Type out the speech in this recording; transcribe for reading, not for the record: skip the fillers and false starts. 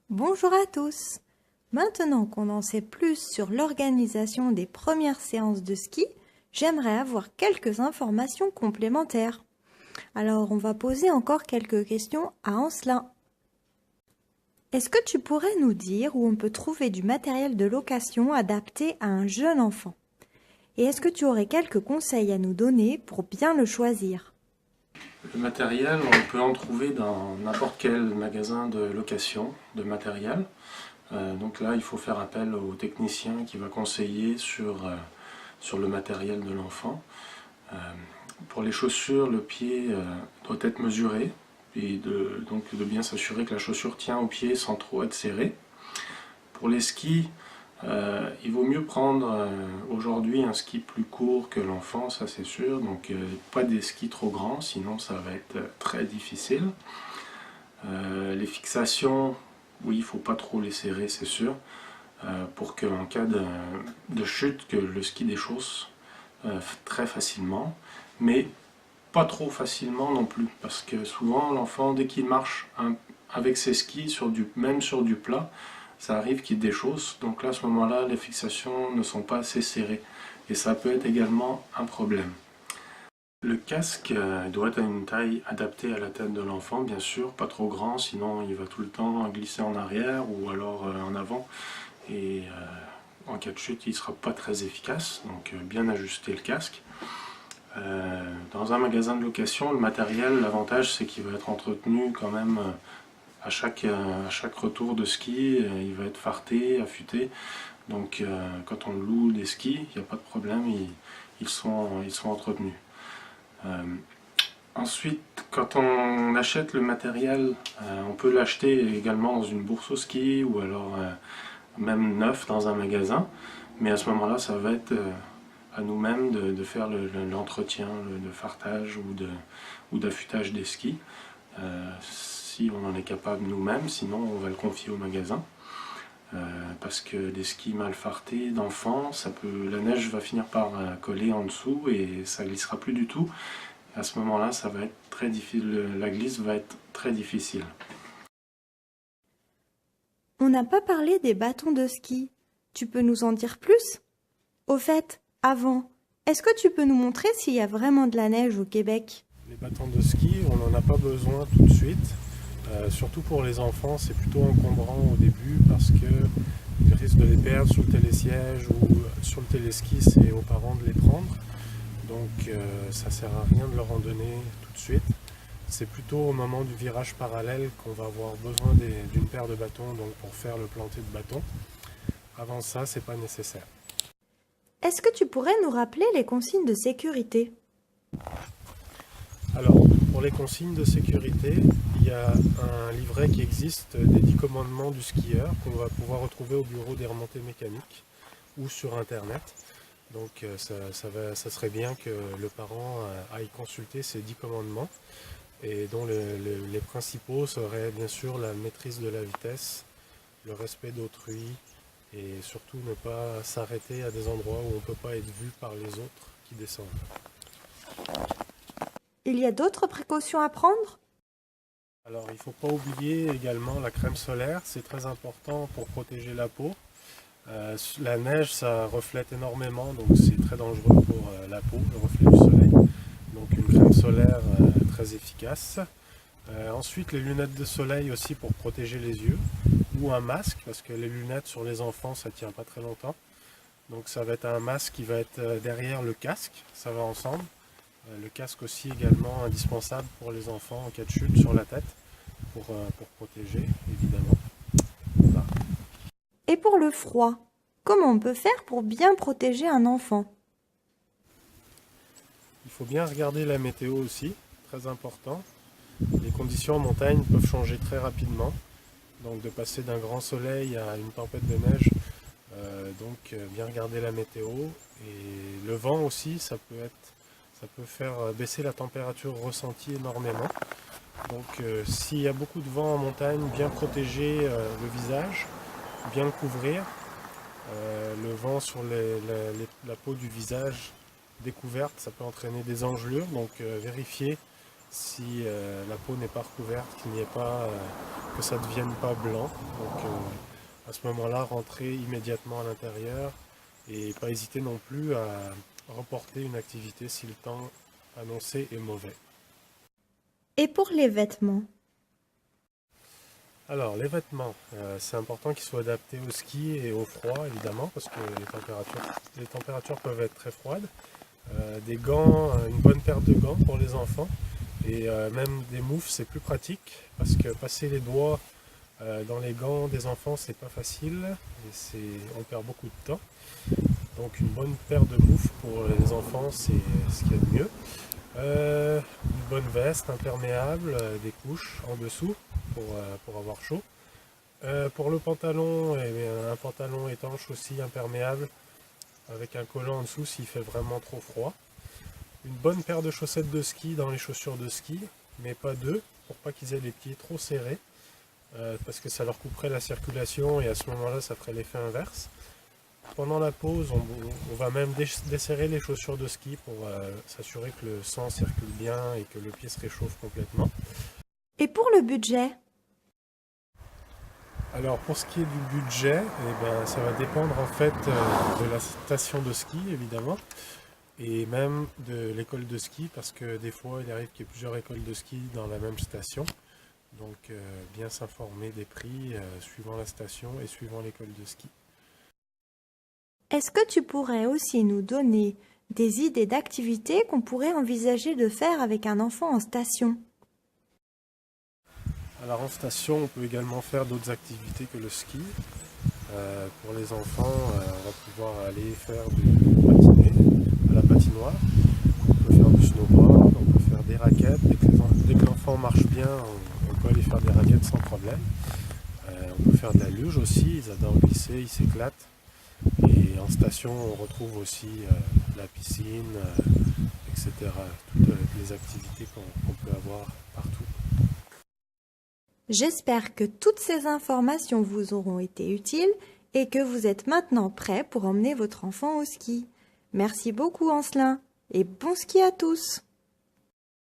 Bonjour à tous! Maintenant qu'on en sait plus sur l'organisation des premières séances de ski, j'aimerais avoir quelques informations complémentaires. Alors, on va poser encore quelques questions à Ancelin. Est-ce que tu pourrais nous dire où on peut trouver du matériel de location adapté à un jeune enfant? Et est-ce que tu aurais quelques conseils à nous donner pour bien le choisir? Le matériel, on peut en trouver dans n'importe quel magasin de location de matériel. Donc là, il faut faire appel au technicien qui va conseiller sur le matériel de l'enfant. Pour les chaussures, le pied doit être mesuré et donc de bien s'assurer que la chaussure tient au pied sans trop être serrée. Pour les skis, il vaut mieux prendre aujourd'hui un ski plus court que l'enfant, ça c'est sûr, donc pas des skis trop grands, sinon ça va être très difficile. Les fixations, oui, il ne faut pas trop les serrer, c'est sûr, pour qu'en cas de chute, que le ski déchausse très facilement, mais pas trop facilement non plus, parce que souvent l'enfant, dès qu'il marche avec ses skis, même sur du plat, ça arrive qu'il déchausse, donc là à ce moment-là les fixations ne sont pas assez serrées et ça peut être également un problème. Le casque doit être à une taille adaptée à la tête de l'enfant, bien sûr, pas trop grand, sinon il va tout le temps glisser en arrière ou alors en avant et en cas de chute il ne sera pas très efficace, donc bien ajuster le casque. Dans un magasin de location, le matériel, l'avantage c'est qu'il va être entretenu quand même à chaque retour de ski, il va être farté, affûté. Donc quand on loue des skis, il n'y a pas de problème, ils sont entretenus. Ensuite, quand on achète le matériel, on peut l'acheter également dans une bourse au ski ou alors même neuf dans un magasin. Mais à ce moment-là, ça va être à nous-mêmes de faire l'entretien, de fartage ou d'affûtage des skis. Si on en est capable nous-mêmes, sinon on va le confier au magasin. Parce que des skis mal fartés d'enfants, la neige va finir par coller en dessous et ça glissera plus du tout. À ce moment-là, ça va être très difficile, la glisse va être très difficile. On n'a pas parlé des bâtons de ski. Tu peux nous en dire plus? Au fait, avant, est-ce que tu peux nous montrer s'il y a vraiment de la neige au Québec? Les bâtons de ski, on n'en a pas besoin tout de suite. Surtout pour les enfants, c'est plutôt encombrant au début parce qu'ils risquent de les perdre sous le télésiège ou sur le téléski, c'est aux parents de les prendre. Donc ça ne sert à rien de leur en donner tout de suite. C'est plutôt au moment du virage parallèle qu'on va avoir besoin d'une paire de bâtons donc pour faire le planté de bâton. Avant ça, c'est pas nécessaire. Est-ce que tu pourrais nous rappeler les consignes de sécurité? Alors, pour les consignes de sécurité, il y a un livret qui existe des 10 commandements du skieur qu'on va pouvoir retrouver au bureau des remontées mécaniques ou sur internet. Donc ça serait bien que le parent aille consulter ces 10 commandements et dont les principaux seraient bien sûr la maîtrise de la vitesse, le respect d'autrui et surtout ne pas s'arrêter à des endroits où on ne peut pas être vu par les autres qui descendent. Il y a d'autres précautions à prendre? Alors il ne faut pas oublier également la crème solaire, c'est très important pour protéger la peau. La neige ça reflète énormément donc c'est très dangereux pour la peau, le reflet du soleil. Donc une crème solaire très efficace. Ensuite les lunettes de soleil aussi pour protéger les yeux ou un masque parce que les lunettes sur les enfants ça tient pas très longtemps. Donc ça va être un masque qui va être derrière le casque, ça va ensemble. Le casque aussi également indispensable pour les enfants en cas de chute sur la tête pour protéger évidemment. Voilà. Et pour le froid, comment on peut faire pour bien protéger un enfant? Il faut bien regarder la météo aussi, très important. Les conditions en montagne peuvent changer très rapidement. Donc de passer d'un grand soleil à une tempête de neige, donc bien regarder la météo. Et le vent aussi, ça peut faire baisser la température ressentie énormément. Donc s'il y a beaucoup de vent en montagne, bien protéger le visage, bien le couvrir. Le vent sur la peau du visage découverte, ça peut entraîner des engelures, donc vérifier si la peau n'est pas recouverte, qu'il n'y ait pas que ça ne devienne pas blanc. Donc à ce moment-là, rentrer immédiatement à l'intérieur et pas hésiter non plus à reporter une activité si le temps annoncé est mauvais. Et pour les vêtements? Alors les vêtements, c'est important qu'ils soient adaptés au ski et au froid évidemment parce que les températures peuvent être très froides. Des gants, une bonne paire de gants pour les enfants et même des moufles c'est plus pratique parce que passer les doigts dans les gants des enfants c'est pas facile et on perd beaucoup de temps. Donc une bonne paire de moufles pour les enfants c'est ce qu'il y a de mieux. Une bonne veste imperméable, des couches en dessous pour avoir chaud. Pour le pantalon, un pantalon étanche aussi imperméable avec un collant en dessous s'il fait vraiment trop froid. Une bonne paire de chaussettes de ski dans les chaussures de ski, mais pas deux, pour pas qu'ils aient les pieds trop serrés, parce que ça leur couperait la circulation et à ce moment-là ça ferait l'effet inverse. Pendant la pause, on va même desserrer les chaussures de ski pour s'assurer que le sang circule bien et que le pied se réchauffe complètement. Et pour le budget? Alors pour ce qui est du budget, ça va dépendre en fait de la station de ski évidemment et même de l'école de ski parce que des fois il arrive qu'il y ait plusieurs écoles de ski dans la même station. Donc bien s'informer des prix suivant la station et suivant l'école de ski. Est-ce que tu pourrais aussi nous donner des idées d'activités qu'on pourrait envisager de faire avec un enfant en station? Alors en station, on peut également faire d'autres activités que le ski. Pour les enfants, on va pouvoir aller faire du patiné à la patinoire. On peut faire du snowboard, on peut faire des raquettes. Dès que l'enfant marche bien, on peut aller faire des raquettes sans problème. On peut faire de la luge aussi, ils adorent glisser, ils s'éclatent. Et en station, on retrouve aussi la piscine, etc. Toutes les activités qu'on peut avoir partout. J'espère que toutes ces informations vous auront été utiles et que vous êtes maintenant prêts pour emmener votre enfant au ski. Merci beaucoup Ancelin et bon ski à tous!